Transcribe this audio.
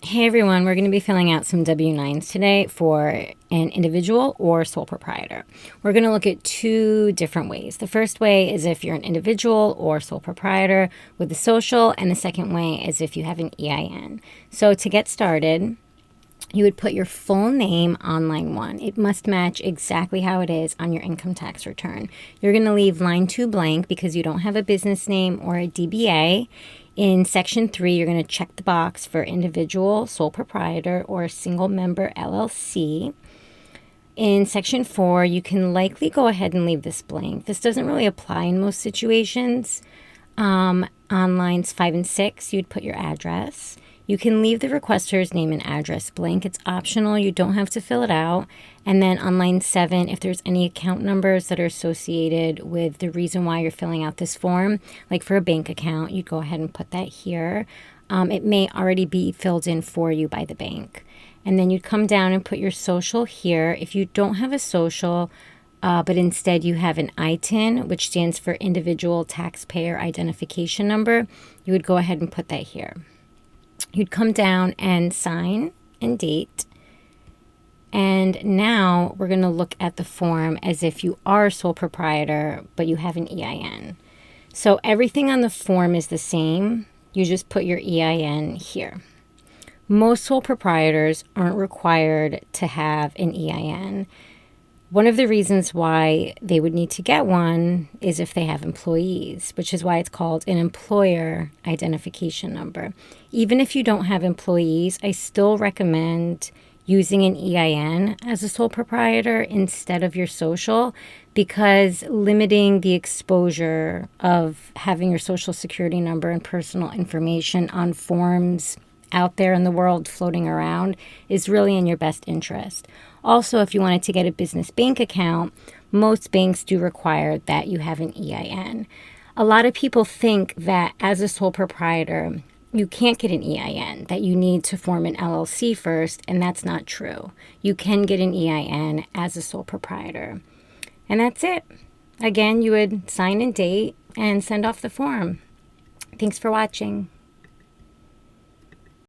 Hey everyone, we're going to be filling out some W-9s today for an individual or sole proprietor. We're going to look at two different ways. The first way is if you're an individual or sole proprietor with a social, and the second way is if you have an EIN. So to get started, you would put your full name on line 1. It must match exactly how it is on your income tax return. You're going to leave line 2 blank because you don't have a business name or a DBA. In section 3, you're going to check the box for individual, sole proprietor, or single member LLC. In section 4, you can likely go ahead and leave this blank. This doesn't really apply in most situations. On lines 5 and 6, you'd put your address. You can leave the requester's name and address blank. It's optional. You don't have to fill it out. And then on line 7, if there's any account numbers that are associated with the reason why you're filling out this form, like for a bank account, you'd go ahead and put that here. It may already be filled in for you by the bank. And then you'd come down and put your social here. If you don't have a social, but instead you have an ITIN, which stands for Individual Taxpayer Identification Number, you would go ahead and put that here. You'd come down and sign and date. And now we're going to look at the form as if you are a sole proprietor, but you have an EIN. So everything on the form is the same. You just put your EIN here. Most sole proprietors aren't required to have an EIN. One of the reasons why they would need to get one is if they have employees, which is why it's called an employer identification number. Even if you don't have employees, I still recommend using an EIN as a sole proprietor instead of your social, because limiting the exposure of having your social security number and personal information on forms out there in the world floating around is really in your best interest. Also, if you wanted to get a business bank account, most banks do require that you have an EIN. A lot of people think that as a sole proprietor, you can't get an EIN, that you need to form an LLC first, and that's not true. You can get an EIN as a sole proprietor. And that's it. Again, you would sign and date and send off the form. Thanks for watching.